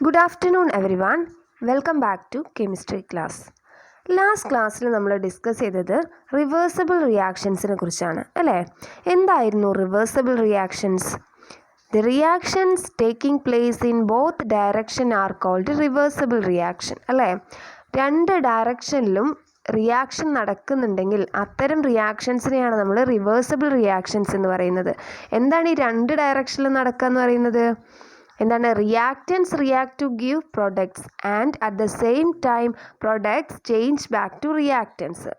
Good afternoon everyone. Welcome back to chemistry class. Last ക്ലാസ്സിൽ നമ്മൾ discuss ചെയ്തത് reversible റിയാക്ഷൻസിനെ കുറിച്ചാണ് അല്ലേ? എന്തായിരുന്നു reversible reactions? The reactions taking place in both direction are called reversible reaction അല്ലേ? രണ്ട് ഡയറക്ഷനിലും റിയാക്ഷൻ നടക്കുന്നുണ്ടെങ്കിൽ അത്തരം റിയാക്ഷൻസിനെയാണ് നമ്മൾ റിവേഴ്സിബിൾ റിയാക്ഷൻസ് എന്ന് പറയുന്നത്. എന്താണ് ഈ രണ്ട് ഡയറക്ഷനിലും നടക്കുക എന്ന് പറയുന്നത്? എന്താണ്? Reactants react to give products and at the same time products change back to reactants.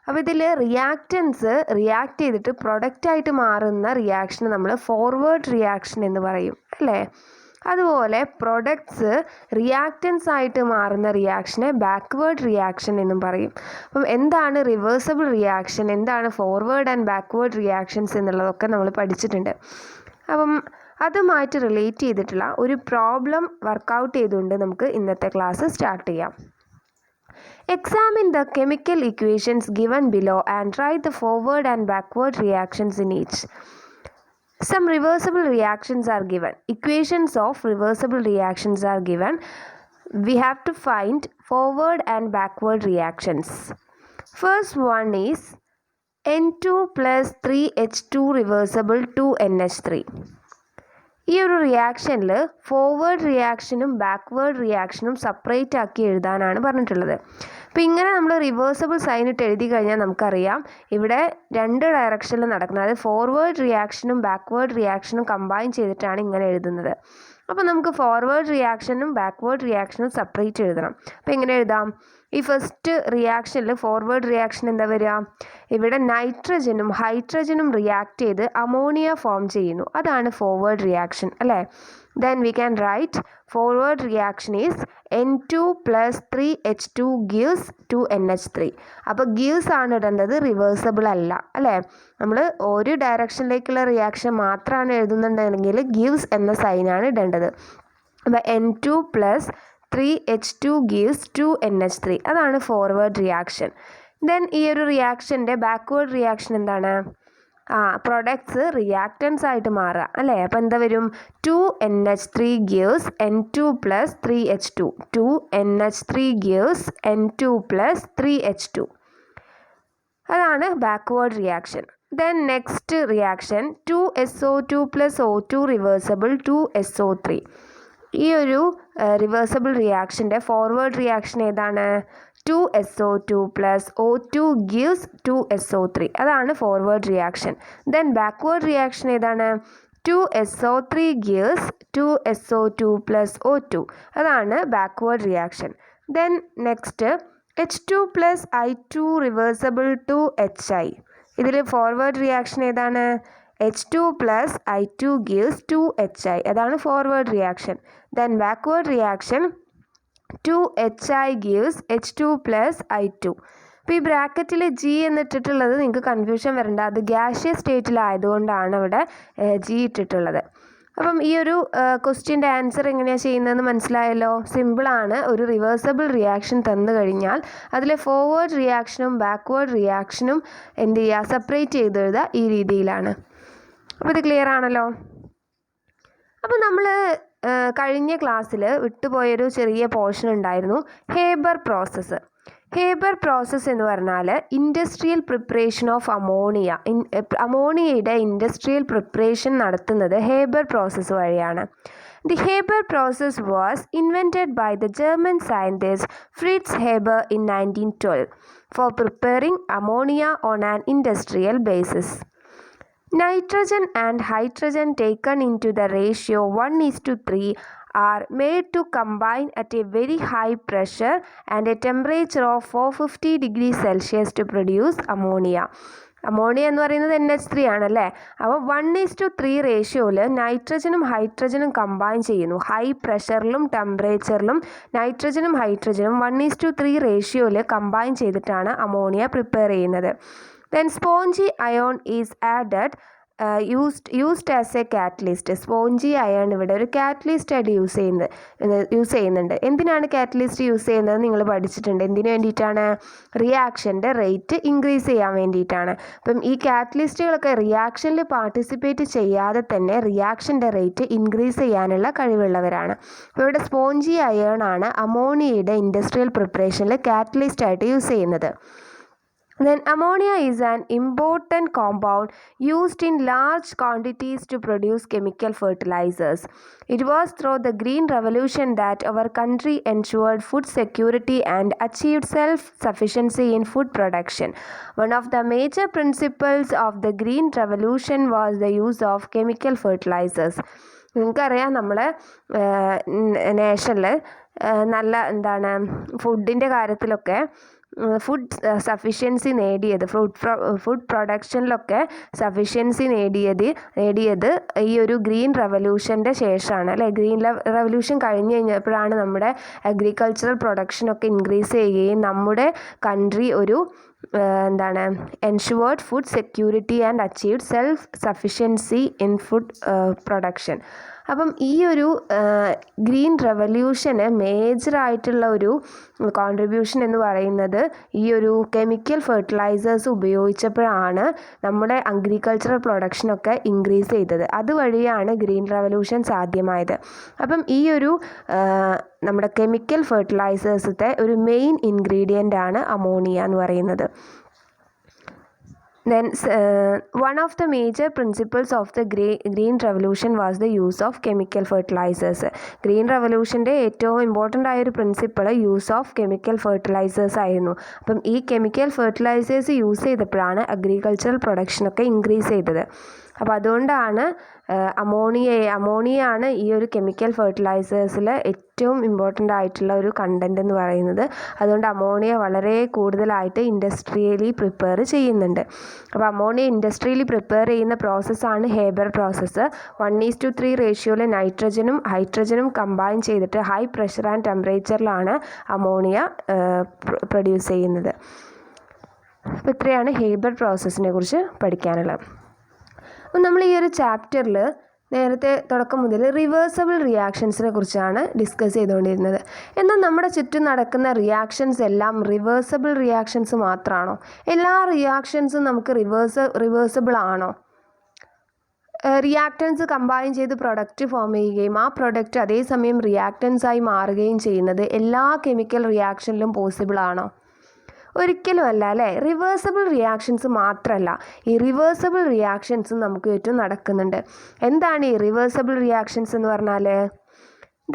അപ്പോൾ ഇതിൽ റിയാക്റ്റൻസ് റിയാക്ട് ചെയ്തിട്ട് പ്രൊഡക്റ്റായിട്ട് മാറുന്ന റിയാക്ഷന് നമ്മൾ ഫോർവേഡ് റിയാക്ഷൻ എന്ന് പറയും അല്ലേ? അതുപോലെ പ്രൊഡക്ട്സ് റിയാക്റ്റൻസ് ആയിട്ട് മാറുന്ന റിയാക്ഷനെ ബാക്ക്വേർഡ് റിയാക്ഷൻ എന്നും പറയും. അപ്പം എന്താണ് റിവേഴ്സിബിൾ റിയാക്ഷൻ, എന്താണ് ഫോർവേഡ് ആൻഡ് ബാക്ക്വേർഡ് റിയാക്ഷൻസ് എന്നുള്ളതൊക്കെ നമ്മൾ പഠിച്ചിട്ടുണ്ട്. അപ്പം അതുമായിട്ട് റിലേറ്റ് ചെയ്തിട്ടുള്ള ഒരു പ്രോബ്ലം വർക്കൗട്ട് ചെയ്തുകൊണ്ട് നമുക്ക് ഇന്നത്തെ ക്ലാസ് സ്റ്റാർട്ട് ചെയ്യാം. Examine the chemical equations given below and write the forward and backward reactions in each. Some reversible reactions are given. Equations of reversible reactions are given. We have to find forward and backward reactions. First one is N2 plus 3H2 reversible 2NH3. ഈ ഒരു റിയാക്ഷനിൽ forward റിയാക്ഷനും backward റിയാക്ഷനും separate ആക്കി എഴുതാനാണ് പറഞ്ഞിട്ടുള്ളത്. അപ്പോൾ ഇങ്ങനെ നമ്മൾ reversible sign ഇട്ട് എഴുതി കഴിഞ്ഞാൽ നമുക്കറിയാം ഇവിടെ രണ്ട് ഡയറക്ഷനിൽ നടക്കുന്നത്. അതായത് ഫോർവേഡ് റിയാക്ഷനും ബാക്ക്വേർഡ് റിയാക്ഷനും കമ്പൈൻ ചെയ്തിട്ടാണ് ഇങ്ങനെ എഴുതുന്നത്. അപ്പോൾ നമുക്ക് ഫോർവേഡ് റിയാക്ഷനും ബാക്ക്വേർഡ് റിയാക്ഷനും സെപ്പറേറ്റ് എഴുതണം. അപ്പോൾ എങ്ങനെ എഴുതാം? ഈ ഫസ്റ്റ് റിയാക്ഷനിൽ ഫോർവേഡ് റിയാക്ഷൻ എന്താ വരിക? ഇവിടെ നൈട്രജനും ഹൈഡ്രജനും റിയാക്ട് ചെയ്ത് അമോണിയ ഫോം ചെയ്യുന്നു. അതാണ് ഫോർവേഡ് റിയാക്ഷൻ അല്ലേ? Then we can write forward reaction is N2 plus 3H2 gives 2NH3. അപ്പോൾ gives ആണ് ഇടേണ്ടത്, റിവേഴ്സിബിൾ അല്ല അല്ലേ? നമ്മൾ ഒരു ഡയറക്ഷനിലേക്കുള്ള റിയാക്ഷൻ മാത്രമാണ് എഴുതുന്നുണ്ടെങ്കിൽ gives എന്ന സൈനാണ് ഇടേണ്ടത്. അപ്പോൾ N2 plus 3H2 gives 2NH3. അതാണ് ഫോർവേഡ് റിയാക്ഷൻ. ദെൻ ഈ ഒരു റിയാക്ഷൻ്റെ ബാക്ക്വേർഡ് റിയാക്ഷൻ എന്താണ്? പ്രൊഡക്ട്സ് റിയാക്റ്റൻസ് ആയിട്ട് മാറുക അല്ലേ? അപ്പോൾ എന്താ വരും? 2NH3 gives N2 plus 3H2. 2NH3 gives N2 plus 3H2. അതാണ് backward reaction. Then next reaction 2SO2 plus O2 reversible 2SO3. ഈ ഒരു റിവേഴ്സിബിൾ റിയാക്ഷൻ്റെ ഫോർവേഡ് റിയാക്ഷൻ ഏതാണ്? 2SO2 plus O2 gives 2SO3. അതാണ് forward reaction. Then backward reaction ഏതാണ്? 2SO3 gives 2SO2 plus O2. അതാണ് backward reaction. Then next H2 plus I2 reversible 2HI. ഇതിൽ forward reaction ഏതാണ്? H2 plus I2 gives 2HI. അതാണ് forward reaction. Then backward reaction 2HI gives H2 plus I2. അപ്പോൾ ഈ ബ്രാക്കറ്റിൽ G എന്നിട്ടിട്ടുള്ളത് നിങ്ങൾക്ക് confusion വരണ്ട, അത് ഗ്യാഷ്യസ് സ്റ്റേറ്റിലായതുകൊണ്ടാണ് ഇവിടെ G ഇട്ടിട്ടുള്ളത്. അപ്പം ഈ ഒരു ക്വസ്റ്റ്യൻ്റെ ആൻസർ എങ്ങനെയാണ് ചെയ്യുന്നതെന്ന് മനസ്സിലായല്ലോ. സിമ്പിളാണ്. ഒരു റിവേഴ്സിബിൾ റിയാക്ഷൻ തന്നു കഴിഞ്ഞാൽ അതിലെ ഫോർവേഡ് റിയാക്ഷനും ബാക്ക്വേർഡ് റിയാക്ഷനും എന്ത് ചെയ്യുക? സെപ്പറേറ്റ് ചെയ്ത് എഴുതുക. ഈ രീതിയിലാണ്. അപ്പോൾ ഇത് ക്ലിയർ ആണല്ലോ. അപ്പോൾ നമ്മൾ കഴിഞ്ഞ ക്ലാസ്സിൽ വിട്ടുപോയൊരു ചെറിയ പോർഷൻ ഉണ്ടായിരുന്നു, ഹേബർ പ്രോസസ്സ്. ഹേബർ പ്രോസസ്സ് എന്ന് പറഞ്ഞാൽ ഇൻഡസ്ട്രിയൽ പ്രിപ്പറേഷൻ ഓഫ് അമോണിയ. അമോണിയയുടെ ഇൻഡസ്ട്രിയൽ പ്രിപ്പറേഷൻ നടത്തുന്നത് ഹേബർ പ്രോസസ്സ് വഴിയാണ്. The Haber process was invented by the German scientist Fritz Haber in 1912 for preparing ammonia on an industrial basis. Nitrogen and hydrogen taken into the ratio 1:3 are made to combine at a very high pressure and a temperature of 450 degrees Celsius to produce ammonia. Ammonia എന്ന് പറയുന്നത് NH3 ആണല്ലേ? അപ്പോൾ 1:3 റേഷ്യോയിൽ നൈട്രജനും ഹൈഡ്രജനും combine ചെയ്യുന്നു. High പ്രഷറിലും ടെമ്പറേച്ചറിലും നൈട്രജനും ഹൈഡ്രജനും 1:3 റേഷ്യോയിൽ combine ചെയ്തിട്ടാണ് ammonia prepare ചെയ്യുന്നത്. Then spongy ion is added used as A catalyst. Spongy iron ഇവിടെ ഒരു കാറ്റലിസ്റ്റ് ആയിട്ട് യൂസ് ചെയ്യുന്നുണ്ട്. എന്തിനാണ് കാറ്റലിസ്റ്റ് യൂസ് ചെയ്യുന്നത് നിങ്ങൾ പഠിച്ചിട്ടുണ്ട്. എന്തിനു വേണ്ടിയിട്ടാണ്? റിയാക്ഷൻ്റെ റേറ്റ് ഇൻക്രീസ് ചെയ്യാൻ വേണ്ടിയിട്ടാണ്. അപ്പം ഈ കാറ്റലിസ്റ്റുകളൊക്കെ റിയാക്ഷനിൽ പാർട്ടിസിപ്പേറ്റ് ചെയ്യാതെ തന്നെ റിയാക്ഷൻ്റെ റേറ്റ് ഇൻക്രീസ് ചെയ്യാനുള്ള കഴിവുള്ളവരാണ്. അപ്പോൾ ഇവിടെ സ്പോഞ്ചി അയൺ ആണ് അമോണിയയുടെ ഇൻഡസ്ട്രിയൽ പ്രിപ്പറേഷനിൽ കാറ്റലിസ്റ്റ് ആയിട്ട് യൂസ് ചെയ്യുന്നത്. Then ammonia is an important compound used in large quantities to produce chemical fertilizers. It was through the Green Revolution that our country ensured food security and achieved self-sufficiency in food production. One of the major principles of the Green Revolution was the use of chemical fertilizers. നിങ്ങൾക്കറിയാം നമ്മളെ നേഷനിൽ നല്ല ഫുഡിൻ്റെ കാര്യത്തിലൊക്കെ food sufficiency നേടിയത് food പ്രൊഡക്ഷനിലൊക്കെ sufficiency നേടിയത് ഈ ഒരു green റെവല്യൂഷൻ്റെ ശേഷമാണ് അല്ലേ. ഗ്രീൻ റെവല്യൂഷൻ കഴിഞ്ഞ് കഴിഞ്ഞപ്പോഴാണ് നമ്മുടെ അഗ്രികൾച്ചറൽ പ്രൊഡക്ഷനൊക്കെ ഇൻക്രീസ് ചെയ്യുകയും നമ്മുടെ കൺട്രി ഒരു ensured food security and achieved self sufficiency in food production. അപ്പം ഈ ഒരു ഗ്രീൻ റെവല്യൂഷന് മേജറായിട്ടുള്ള ഒരു കോൺട്രിബ്യൂഷൻ എന്ന് പറയുന്നത് ഈ ഒരു കെമിക്കൽ ഫെർട്ടിലൈസേഴ്സ് ഉപയോഗിച്ചപ്പോഴാണ് നമ്മുടെ അഗ്രികൾച്ചറൽ പ്രൊഡക്ഷനൊക്കെ ഇൻക്രീസ് ചെയ്തത്. അതുവഴിയാണ് ഗ്രീൻ റെവല്യൂഷൻ സാധ്യമായത്. അപ്പം ഈ ഒരു നമ്മുടെ കെമിക്കൽ ഫെർട്ടിലൈസേഴ്സത്തെ ഒരു മെയിൻ ഇൻഗ്രീഡിയൻ്റ് ആണ് അമോണിയ എന്ന് പറയുന്നത്. Then one of the major principles of the Green Revolution was the use of chemical fertilizers. Green Revolutionൻ്റെ ഏറ്റവും ഇമ്പോർട്ടൻ്റ് ആയൊരു principle use of chemical fertilizers ആയിരുന്നു. അപ്പം ഈ കെമിക്കൽ ഫെർട്ടിലൈസേഴ്സ് യൂസ് ചെയ്തപ്പോഴാണ് അഗ്രികൾച്ചറൽ പ്രൊഡക്ഷനൊക്കെ ഇൻക്രീസ് ചെയ്തത്. അപ്പോൾ അതുകൊണ്ടാണ് അമോണിയയാണ് ഈ ഒരു കെമിക്കൽ ഫെർട്ടിലൈസേഴ്സിൽ ഏറ്റവും ഇമ്പോർട്ടൻ്റ് ആയിട്ടുള്ള ഒരു കണ്ടൻറ്റ് എന്ന് പറയുന്നത്. അതുകൊണ്ട് അമോണിയ വളരെ കൂടുതലായിട്ട് ഇൻഡസ്ട്രിയലി പ്രിപ്പയർ ചെയ്യുന്നുണ്ട്. അപ്പോൾ അമോണിയ ഇൻഡസ്ട്രിയലി പ്രിപ്പയർ ചെയ്യുന്ന പ്രോസസ്സാണ് ഹേബർ പ്രോസസ്സ്. 1:3 റേഷ്യോയിൽ നൈട്രജനും ഹൈഡ്രജനും കമ്പൈൻ ചെയ്തിട്ട് ഹൈ പ്രഷർ ആൻഡ് ടെമ്പറേച്ചറിലാണ് അമോണിയ പ്രൊഡ്യൂസ് ചെയ്യുന്നത്. അപ്പോൾ ഇത്രയാണ് ഹേബർ പ്രോസസ്സിനെ കുറിച്ച് പഠിക്കാനുള്ളത്. അപ്പം നമ്മൾ ഈ ഒരു ചാപ്റ്ററിൽ നേരത്തെ തുടക്കം മുതൽ റിവേഴ്സബിൾ റിയാക്ഷൻസിനെ കുറിച്ചാണ് ഡിസ്കസ് ചെയ്തുകൊണ്ടിരുന്നത്. എന്നാൽ നമ്മുടെ ചുറ്റും നടക്കുന്ന റിയാക്ഷൻസ് എല്ലാം റിവേഴ്സബിൾ റിയാക്ഷൻസ് മാത്രമാണോ? എല്ലാ റിയാക്ഷൻസും നമുക്ക് റിവേഴ്സബിൾ ആണോ? റിയാക്റ്റൻസ് കമ്പൈൻ ചെയ്ത് പ്രൊഡക്റ്റ് ഫോം ചെയ്യുകയും ആ പ്രൊഡക്റ്റ് അതേസമയം റിയാക്റ്റൻസായി മാറുകയും ചെയ്യുന്നത് എല്ലാ കെമിക്കൽ റിയാക്ഷനിലും പോസിബിൾ ആണോ? ഒരിക്കലും അല്ല അല്ലേ. റിവേഴ്സബിൾ റിയാക്ഷൻസ് മാത്രമല്ല, ഇറിവേഴ്സബിൾ റിയാക്ഷൻസും നമുക്ക് ചുറ്റും നടക്കുന്നുണ്ട്. എന്താണ് ഈ റിവേഴ്സബിൾ റിയാക്ഷൻസ് എന്ന് പറഞ്ഞാൽ?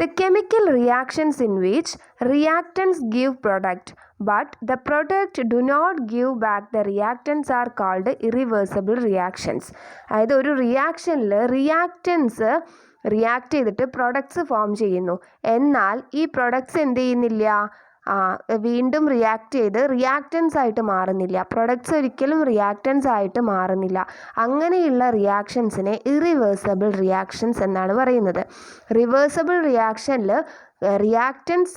The chemical reactions in which reactants give product but the product do not give back the reactants are called irreversible reactions. അതായത് ഒരു റിയാക്ഷനിൽ റിയാക്റ്റൻസ് റിയാക്ട് ചെയ്തിട്ട് പ്രൊഡക്ട്സ് ഫോം ചെയ്യുന്നു, എന്നാൽ ഈ പ്രൊഡക്ട്സ് എന്ത് ചെയ്യുന്നില്ല, വീണ്ടും റിയാക്ട് ചെയ്ത് റിയാക്റ്റൻസ് ആയിട്ട് മാറുന്നില്ല. പ്രൊഡക്ട്സ് ഒരിക്കലും റിയാക്റ്റൻസ് ആയിട്ട് മാറുന്നില്ല. അങ്ങനെയുള്ള റിയാക്ഷൻസിനെ ഇറിവേഴ്സബിൾ റിയാക്ഷൻസ് എന്നാണ് പറയുന്നത്. റിവേഴ്സബിൾ റിയാക്ഷനിൽ reactants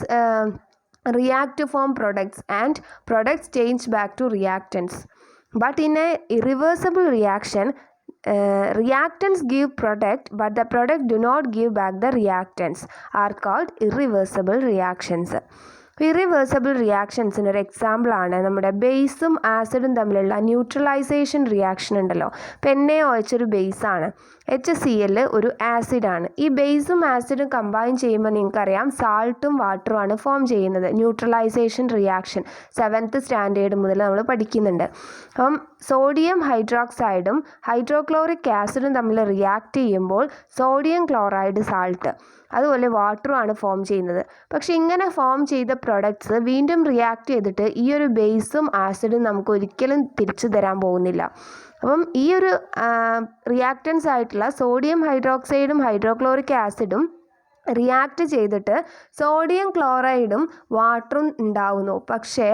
react to form products and products change back to reactants. But in a irreversible reaction, reactants give product but the product do not give back the reactants are called irreversible reactions. ഇറിവേഴ്സബിൾ റിയാക്ഷൻസിന് ഒരു എക്സാമ്പിളാണ് നമ്മുടെ ബേസും ആസിഡും തമ്മിലുള്ള neutralisation reaction ഉണ്ടല്ലോ. ഇപ്പോൾ NaOH ഒരു ബേസാണ്, HCl ഒരു ആസിഡാണ്. ഈ ബേസും ആസിഡും കമ്പൈൻ ചെയ്യുമ്പോൾ നിങ്ങൾക്കറിയാം സാൾട്ടും വാട്ടറുമാണ് ഫോം ചെയ്യുന്നത്. ന്യൂട്രലൈസേഷൻ റിയാക്ഷൻ 7th സ്റ്റാൻഡേർഡ് മുതൽ നമ്മൾ പഠിക്കുന്നുണ്ട്. അപ്പം സോഡിയം ഹൈഡ്രോക്സൈഡും ഹൈഡ്രോക്ലോറിക് ആസിഡും തമ്മിൽ റിയാക്ട് ചെയ്യുമ്പോൾ സോഡിയം ക്ലോറൈഡ് സാൾട്ട് അതുപോലെ വാട്ടറുമാണ് ഫോം ചെയ്യുന്നത്. പക്ഷെ ഇങ്ങനെ ഫോം ചെയ്ത പ്രൊഡക്ട്സ് വീണ്ടും റിയാക്ട് ചെയ്തിട്ട് ഈ ഒരു ബേസും ആസിഡും നമുക്ക് ഒരിക്കലും തിരിച്ചു തരാൻ പോകുന്നില്ല. അപ്പം ഈ ഒരു റിയാക്റ്റൻസ് ആയിട്ടുള്ള സോഡിയം ഹൈഡ്രോക്സൈഡും ഹൈഡ്രോക്ലോറിക് ആസിഡും റിയാക്ട് ചെയ്തിട്ട് സോഡിയം ക്ലോറൈഡും വാട്ടറും ഉണ്ടാവുന്നു. പക്ഷേ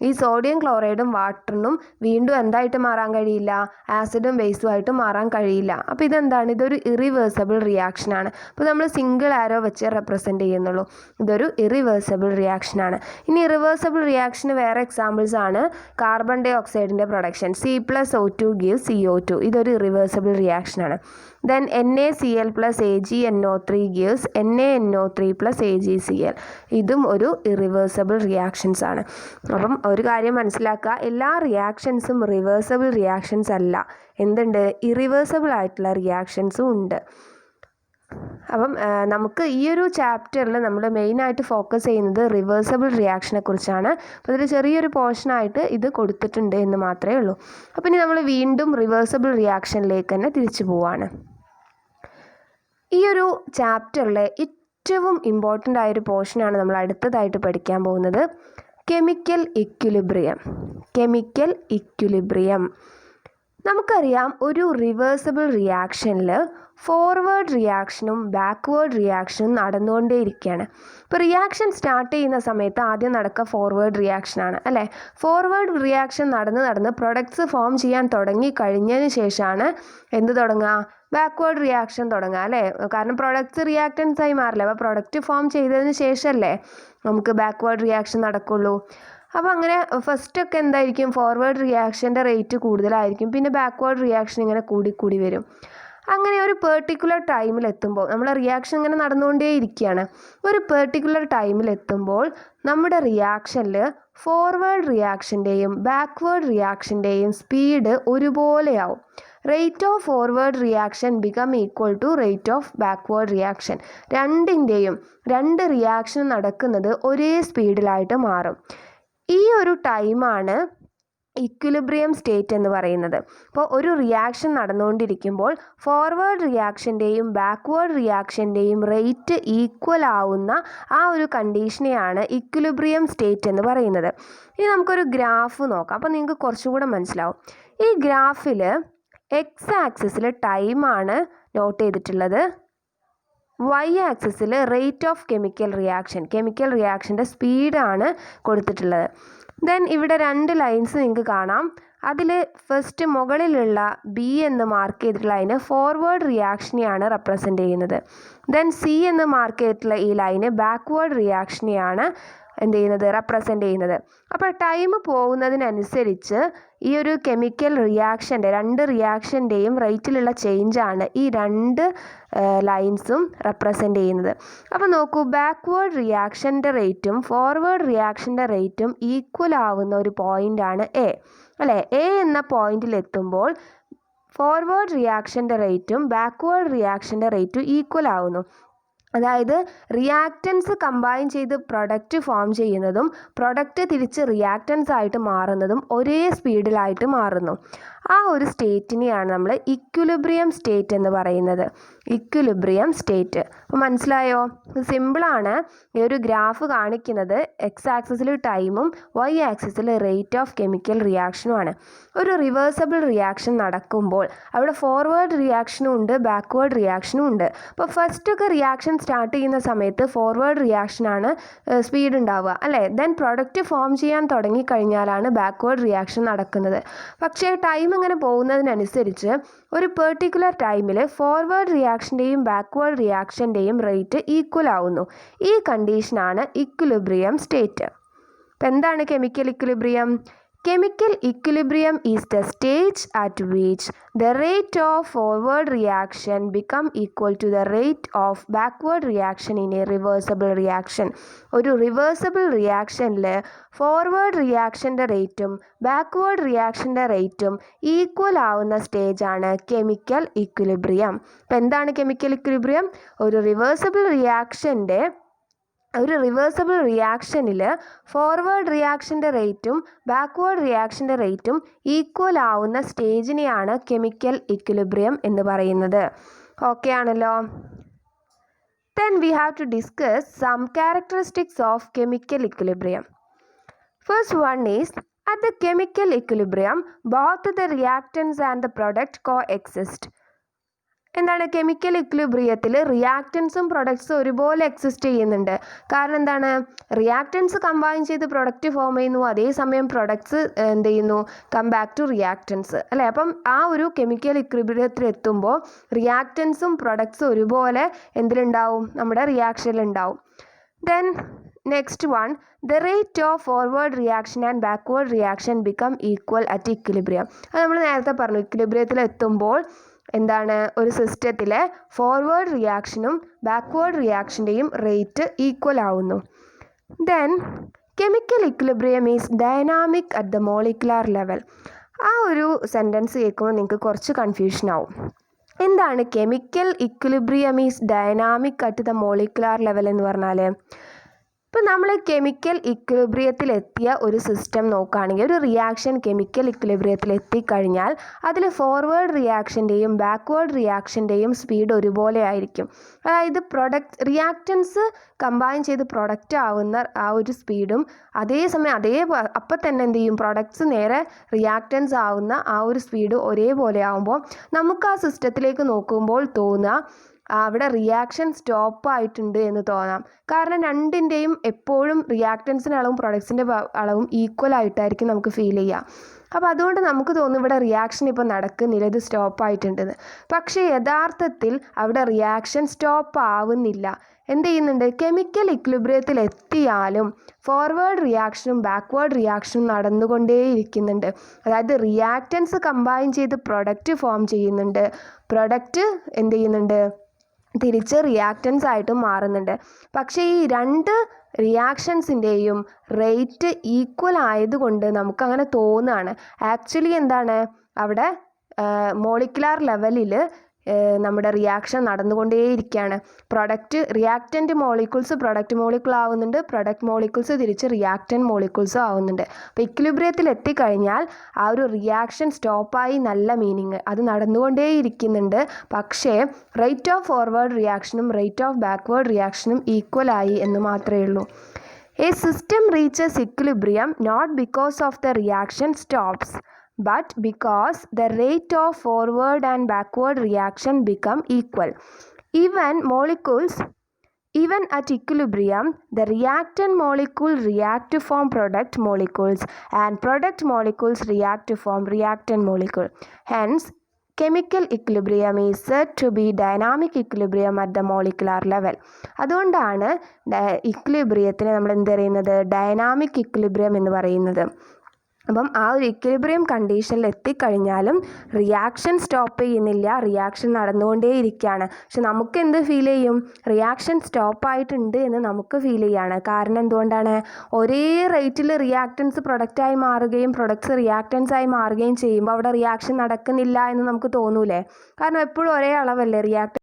ഈ സോഡിയം ക്ലോറൈഡും വാട്ടറിനും വീണ്ടും എന്തായിട്ട് മാറാൻ കഴിയില്ല? ആസിഡും ബേസുമായിട്ട് മാറാൻ കഴിയില്ല. അപ്പോൾ ഇതെന്താണ്? ഇതൊരു ഇറിവേഴ്സിബിൾ റിയാക്ഷനാണ്. അപ്പോൾ നമ്മൾ സിംഗിൾ ആരോ വെച്ച് റെപ്രസെൻറ്റ് ചെയ്യുന്നുള്ളൂ. ഇതൊരു ഇറിവേഴ്സിബിൾ റിയാക്ഷനാണ്. ഇനി ഇറിവേഴ്സിബിൾ റിയാക്ഷന് വേറെ എക്സാമ്പിൾസ് ആണ് കാർബൺ ഡൈ ഓക്സൈഡിൻ്റെ പ്രൊഡക്ഷൻ. C+O2 gives CO2. ഇതൊരു ഇറിവേഴ്സിബിൾ റിയാക്ഷനാണ്. Then NaCl plus AgNO3 gives NaNO3 plus AgCl. ഇതും ഒരു ഇറിവേഴ്സിബിൾ റിയാക്ഷൻസ് ആണ്. അപ്പം ഒരു കാര്യം മനസ്സിലാക്കുക, എല്ലാ റിയാക്ഷൻസും റിവേഴ്സിബിൾ റിയാക്ഷൻസ് അല്ല. എന്തുണ്ട്? ഇറിവേഴ്സിബിൾ ആയിട്ടുള്ള റിയാക്ഷൻസും ഉണ്ട്. അപ്പം നമുക്ക് ഈ ഒരു ചാപ്റ്ററിൽ നമ്മൾ മെയിനായിട്ട് ഫോക്കസ് ചെയ്യുന്നത് റിവേഴ്സിബിൾ റിയാക്ഷനെ കുറിച്ചാണ്. അപ്പോൾ ഇതിൽ ചെറിയൊരു പോർഷനായിട്ട് ഇത് കൊടുത്തിട്ടുണ്ട് എന്ന് മാത്രമേ ഉള്ളൂ. അപ്പോൾ ഇനി നമ്മൾ വീണ്ടും റിവേഴ്സിബിൾ റിയാക്ഷനിലേക്ക് തന്നെ തിരിച്ചു പോവാണ്. ഈ ഒരു ചാപ്റ്ററിലെ ഏറ്റവും ഇമ്പോർട്ടൻ്റ് ആയൊരു പോർഷനാണ് നമ്മൾ അടുത്തതായിട്ട് പഠിക്കാൻ പോകുന്നത്, കെമിക്കൽ ഇക്വിലിബ്രിയം. കെമിക്കൽ ഇക്വിലിബ്രിയം നമുക്കറിയാം, ഒരു റിവേഴ്സിബിൾ റിയാക്ഷനിൽ ഫോർവേഡ് റിയാക്ഷനും ബാക്ക്വേർഡ് റിയാക്ഷനും നടന്നുകൊണ്ടേയിരിക്കുകയാണ്. ഇപ്പോൾ റിയാക്ഷൻ സ്റ്റാർട്ട് ചെയ്യുന്ന സമയത്ത് ആദ്യം നടക്കുക ഫോർവേഡ് റിയാക്ഷനാണ് അല്ലേ? ഫോർവേഡ് റിയാക്ഷൻ നടന്ന് പ്രൊഡക്ട്സ് ഫോം ചെയ്യാൻ തുടങ്ങി കഴിഞ്ഞതിന് ശേഷമാണ് എന്ത് തുടങ്ങുക? ബാക്ക്വേർഡ് റിയാക്ഷൻ തുടങ്ങുക അല്ലേ? കാരണം പ്രൊഡക്ട്സ് റിയാക്റ്റൻസ് ആയി മാറില്ല. അപ്പോൾ പ്രൊഡക്റ്റ് ഫോം ചെയ്തതിന് ശേഷമല്ലേ നമുക്ക് ബാക്ക്വേർഡ് റിയാക്ഷൻ നടക്കുള്ളൂ. അപ്പോൾ അങ്ങനെ ഫസ്റ്റൊക്കെ എന്തായിരിക്കും? ഫോർവേഡ് റിയാക്ഷൻ്റെ റേറ്റ് കൂടുതലായിരിക്കും. പിന്നെ ബാക്ക്വേർഡ് റിയാക്ഷൻ ഇങ്ങനെ കൂടി വരും. അങ്ങനെ ഒരു പെർട്ടിക്കുലർ ടൈമിലെത്തുമ്പോൾ നമ്മൾ റിയാക്ഷൻ ഇങ്ങനെ നടന്നുകൊണ്ടേ ഇരിക്കുകയാണ്. ഒരു പെർട്ടിക്കുലർ ടൈമിലെത്തുമ്പോൾ നമ്മുടെ റിയാക്ഷനിൽ ഫോർവേഡ് റിയാക്ഷൻ്റെയും ബാക്ക്വേർഡ് റിയാക്ഷൻ്റെയും സ്പീഡ് ഒരുപോലെയാവും. Rate of forward reaction become equal to rate of backward reaction. രണ്ട് റിയാക്ഷൻ നടക്കുന്നത് ഒരേ സ്പീഡിലായിട്ട് മാറും. ഈ ഒരു ടൈമാണ് ഇക്വിലിബ്രിയം സ്റ്റേറ്റ് എന്ന് പറയുന്നത്. അപ്പോൾ ഒരു റിയാക്ഷൻ നടന്നുകൊണ്ടിരിക്കുമ്പോൾ ഫോർവേഡ് റിയാക്ഷൻ്റെയും ബാക്ക്വേർഡ് റിയാക്ഷൻ്റെയും റേറ്റ് ഈക്വൽ ആവുന്ന ആ ഒരു കണ്ടീഷനെയാണ് ഇക്വിലിബ്രിയം സ്റ്റേറ്റ് എന്ന് പറയുന്നത്. ഇനി നമുക്കൊരു ഗ്രാഫ് നോക്കാം. അപ്പോൾ നിങ്ങൾക്ക് കുറച്ചും കൂടെ മനസ്സിലാവും. ഈ ഗ്രാഫിൽ എക്സ് ആക്സിസിൽ ടൈമാണ് നോട്ട് ചെയ്തിട്ടുള്ളത്, വൈ ആക്സിസിൽ റേറ്റ് ഓഫ് കെമിക്കൽ റിയാക്ഷൻ്റെ സ്പീഡാണ് കൊടുത്തിട്ടുള്ളത്. ദെൻ ഇവിടെ രണ്ട് ലൈൻസ് നിങ്ങൾക്ക് കാണാം. അതിൽ ഫസ്റ്റ് മുകളിലുള്ള ബി എന്ന് മാർക്ക് ചെയ്തിട്ടുള്ള ലൈന് ഫോർവേഡ് റിയാക്ഷനെയാണ് റെപ്രസെൻ്റ് ചെയ്യുന്നത്. ദെൻ സി എന്ന് മാർക്ക് ചെയ്തിട്ടുള്ള ഈ ലൈന് ബാക്ക്വേർഡ് റിയാക്ഷനെയാണ് എന്ത് ചെയ്യുന്നത്? റെപ്രസെൻ്റ് ചെയ്യുന്നത്. അപ്പോൾ ടൈം പോകുന്നതിനനുസരിച്ച് ഈ ഒരു കെമിക്കൽ രണ്ട് റിയാക്ഷൻ്റെയും റേറ്റിലുള്ള ചേഞ്ചാണ് ഈ രണ്ട് ലൈൻസും റെപ്രസെൻ്റ് ചെയ്യുന്നത്. അപ്പോൾ നോക്കൂ, ബാക്ക്വേർഡ് റിയാക്ഷൻ്റെ റേറ്റും ഫോർവേഡ് റിയാക്ഷൻ്റെ റേറ്റും ഈക്വൽ ആവുന്ന ഒരു പോയിൻ്റാണ് എ അല്ലേ? എ എന്ന പോയിന്റിലെത്തുമ്പോൾ ഫോർവേഡ് റിയാക്ഷൻ്റെ റേറ്റും ബാക്ക്വേർഡ് റിയാക്ഷൻ്റെ റേറ്റും ഈക്വൽ ആവുന്നു. അതായത് റിയാക്റ്റൻസ് കമ്പൈൻ ചെയ്ത് പ്രൊഡക്റ്റ് ഫോം ചെയ്യുന്നതും പ്രൊഡക്റ്റ് തിരിച്ച് റിയാക്റ്റൻസ് ആയിട്ട് മാറുന്നതും ഒരേ സ്പീഡിലായിട്ട് മാറുന്നു. ആ ഒരു സ്റ്റേറ്റിനെയാണ് നമ്മൾ ഇക്വിലിബ്രിയം സ്റ്റേറ്റ് എന്ന് പറയുന്നത്. Equilibrium state. അപ്പോൾ മനസ്സിലായോ? സിമ്പിളാണ്. ഈ ഒരു ഗ്രാഫ് കാണിക്കുന്നത് എക്സ് ആക്സിസിൽ ടൈമും വൈ ആക്സിസിൽ റേറ്റ് ഓഫ് കെമിക്കൽ റിയാക്ഷനുമാണ്. ഒരു റിവേഴ്സിബിൾ റിയാക്ഷൻ നടക്കുമ്പോൾ അവിടെ ഫോർവേഡ് റിയാക്ഷനും ഉണ്ട്, ബാക്ക്വേർഡ് റിയാക്ഷനും ഉണ്ട്. അപ്പോൾ ഫസ്റ്റൊക്കെ റിയാക്ഷൻ സ്റ്റാർട്ട് ചെയ്യുന്ന സമയത്ത് ഫോർവേഡ് റിയാക്ഷനാണ് സ്പീഡ് ഉണ്ടാവുക അല്ലേ? ദെൻ പ്രൊഡക്റ്റ് ഫോം ചെയ്യാൻ തുടങ്ങിക്കഴിഞ്ഞാലാണ് ബാക്ക്വേർഡ് റിയാക്ഷൻ നടക്കുന്നത്. പക്ഷേ ടൈം ഇങ്ങനെ പോകുന്നതിനനുസരിച്ച് ഒരു പെർട്ടിക്കുലർ ടൈമിൽ ഫോർവേഡ് റിയാക്ഷൻ്റെയും ബാക്ക്വേർഡ് റിയാക്ഷൻ്റെയും റേറ്റ് ഈക്വൽ ആവുന്നു. ഈ കണ്ടീഷനാണ് ഇക്വിലിബ്രിയം സ്റ്റേറ്റ്. അപ്പം എന്താണ് chemical equilibrium? Chemical equilibrium is the stage at which the rate of forward reaction become equal to the rate of backward reaction in a reversible reaction. ഒരു reversible റിയാക്ഷനിൽ forward റിയാക്ഷൻ്റെ റേറ്റും backward റിയാക്ഷൻ്റെ റേറ്റും equal ആവുന്ന സ്റ്റേജാണ് chemical equilibrium. അപ്പോൾ എന്താണ് chemical equilibrium? ഒരു reversible റിയാക്ഷനിൽ forward റിയാക്ഷൻ്റെ റേറ്റും backward റിയാക്ഷൻ്റെ റേറ്റും ഈക്വൽ ആവുന്ന സ്റ്റേജിനെയാണ് കെമിക്കൽ ഇക്വിലിബ്രിയം എന്ന് പറയുന്നത്. ഓക്കെ ആണല്ലോ? Then we have to discuss some characteristics of chemical equilibrium. First one is, at the chemical equilibrium, both the reactants and the product coexist. എന്താണ് chemical ഇക്വിലിബ്രിയത്തിൽ റിയാക്റ്റൻസും പ്രൊഡക്ട്സും ഒരുപോലെ exist ചെയ്യുന്നുണ്ട്. കാരണം എന്താണ്, റിയാക്റ്റൻസ് കമ്പൈൻ ചെയ്ത് product form ചെയ്യുന്നു, അതേസമയം products എന്ത് ചെയ്യുന്നു, കം ബാക്ക് ടു റിയാക്റ്റൻസ് അല്ലേ. അപ്പം ആ ഒരു കെമിക്കൽ ഇക്വിലിബ്രിയത്തിൽ എത്തുമ്പോൾ റിയാക്റ്റൻസും പ്രൊഡക്ട്സും ഒരുപോലെ എന്തിലുണ്ടാവും, നമ്മുടെ റിയാക്ഷനിലുണ്ടാവും. Then next one, the rate of forward reaction and backward reaction become equal at equilibrium. അത് നമ്മൾ നേരത്തെ പറഞ്ഞു, ഇക്വിലിബ്രിയത്തിൽ എത്തുമ്പോൾ എന്താണ്, ഒരു സിസ്റ്റത്തിലെ ഫോർവേഡ് റിയാക്ഷനും ബാക്ക്വേർഡ് റിയാക്ഷൻ്റെയും റേറ്റ് ഈക്വൽ ആവുന്നു. Then chemical equilibrium is dynamic at the molecular level. ആ ഒരു സെൻറ്റൻസ് കേൾക്കുമ്പോൾ നിങ്ങൾക്ക് കുറച്ച് കൺഫ്യൂഷൻ ആവും. എന്താണ് chemical equilibrium is dynamic at the molecular level എന്ന് പറഞ്ഞാൽ, ഇപ്പം നമ്മൾ കെമിക്കൽ ഇക്വിലിബ്രിയത്തിൽ എത്തിയ ഒരു സിസ്റ്റം നോക്കുകയാണെങ്കിൽ, ഒരു റിയാക്ഷൻ കെമിക്കൽ ഇക്വിലിബ്രിയത്തിൽ എത്തിക്കഴിഞ്ഞാൽ അതിൽ ഫോർവേഡ് റിയാക്ഷൻ്റെയും ബാക്ക്വേർഡ് റിയാക്ഷൻ്റെയും സ്പീഡ് ഒരുപോലെ ആയിരിക്കും. അതായത് റിയാക്റ്റൻസ് കമ്പൈൻ ചെയ്ത് പ്രൊഡക്റ്റ് ആവുന്ന ആ ഒരു സ്പീഡും അതേസമയം അപ്പം തന്നെ എന്ത് ചെയ്യും, പ്രൊഡക്ട്സ് നേരെ റിയാക്റ്റൻസ് ആവുന്ന ആ ഒരു സ്പീഡ് ഒരേപോലെ ആകുമ്പോൾ നമുക്ക് ആ സിസ്റ്റത്തിലേക്ക് നോക്കുമ്പോൾ തോന്നുക അവിടെ റിയാക്ഷൻ സ്റ്റോപ്പ് ആയിട്ടുണ്ട് എന്ന് തോന്നാം. കാരണം രണ്ടിൻ്റെയും എപ്പോഴും റിയാക്റ്റൻസിൻ്റെ അളവും പ്രൊഡക്ട്സിൻ്റെ അളവും ഈക്വൽ ആയിട്ടായിരിക്കും നമുക്ക് ഫീൽ ചെയ്യുക. അപ്പോൾ അതുകൊണ്ട് നമുക്ക് തോന്നും ഇവിടെ റിയാക്ഷൻ ഇപ്പോൾ നടക്കുന്നില്ല, ഇത് സ്റ്റോപ്പ് ആയിട്ടുണ്ടെന്ന്. പക്ഷേ യഥാർത്ഥത്തിൽ അവിടെ റിയാക്ഷൻ സ്റ്റോപ്പ് ആവുന്നില്ല. എന്ത് ചെയ്യുന്നുണ്ട്, കെമിക്കൽ ഇക്വിലിബ്രിയത്തിൽ എത്തിയാലും ഫോർവേഡ് റിയാക്ഷനും ബാക്ക്വേർഡ് റിയാക്ഷനും നടന്നുകൊണ്ടേയിരിക്കുന്നുണ്ട്. അതായത് റിയാക്റ്റൻസ് കമ്പൈൻ ചെയ്ത് പ്രൊഡക്റ്റ് ഫോം ചെയ്യുന്നുണ്ട്, പ്രൊഡക്റ്റ് എന്ത് ചെയ്യുന്നുണ്ട്, തിരിച്ച് റിയാക്റ്റൻസ് ആയിട്ട് മാറുന്നുണ്ട്. പക്ഷേ ഈ രണ്ട് റിയാക്ഷൻസിൻ്റെയും റേറ്റ് ഈക്വൽ ആയതുകൊണ്ട് നമുക്കങ്ങനെ തോന്നുകയാണ്. ആക്ച്വലി എന്താണ്, അവിടെ മോളിക്കുലാർ ലെവലിൽ നമ്മുടെ റിയാക്ഷൻ നടന്നുകൊണ്ടേയിരിക്കുകയാണ്. റിയാക്റ്റൻ്റ് മോളിക്യൂൾസ് പ്രൊഡക്റ്റ് മോളിക്യൂൾ ആവുന്നുണ്ട്, പ്രൊഡക്റ്റ് മോളിക്യൂൾസ് തിരിച്ച് റിയാക്റ്റൻ്റ് മോളിക്യൂൾസും ആവുന്നുണ്ട്. അപ്പോൾ ഇക്വിലിബ്രിയത്തിൽ എത്തിക്കഴിഞ്ഞാൽ ആ ഒരു റിയാക്ഷൻ സ്റ്റോപ്പായി നല്ല മീനിങ്, അത് നടന്നുകൊണ്ടേയിരിക്കുന്നുണ്ട്. പക്ഷേ റേറ്റ് ഓഫ് ഫോർവേഡ് റിയാക്ഷനും റേറ്റ് ഓഫ് ബാക്ക്വേർഡ് റിയാക്ഷനും ഈക്വലായി എന്ന് മാത്രമേ ഉള്ളൂ. A system reaches equilibrium not because of the reaction stops but because the rate of forward and backward reaction become equal. Even at equilibrium, the reactant molecule react to form product molecules and product molecules react to form reactant molecule. Hence, chemical equilibrium is said to be dynamic equilibrium at the molecular level. അതുകൊണ്ടാണ് ഇക്വിലിബ്രിയത്തിനെ നമ്മൾ എന്ത് പറയുന്നത്, dynamic equilibrium എന്ന് പറയുന്നത്. അപ്പം ആ ഒരു equilibrium കണ്ടീഷനിൽ എത്തിക്കഴിഞ്ഞാലും റിയാക്ഷൻ സ്റ്റോപ്പ് ചെയ്യുന്നില്ല, റിയാക്ഷൻ നടന്നുകൊണ്ടേയിരിക്കുകയാണ്. പക്ഷെ നമുക്ക് എന്ത് ഫീൽ ചെയ്യും, റിയാക്ഷൻ സ്റ്റോപ്പായിട്ടുണ്ട് എന്ന് നമുക്ക് ഫീൽ ചെയ്യുകയാണ്. കാരണം എന്തുകൊണ്ടാണ്, ഒരേ റേറ്റിൽ റിയാക്റ്റൻസ് പ്രൊഡക്റ്റായി മാറുകയും പ്രൊഡക്ട്സ് റിയാക്റ്റൻസായി മാറുകയും ചെയ്യുമ്പോൾ അവിടെ റിയാക്ഷൻ നടക്കുന്നില്ല എന്ന് നമുക്ക് തോന്നൂലേ. കാരണം എപ്പോഴും ഒരേ അളവല്ലേ റിയാക്റ്റൻസ്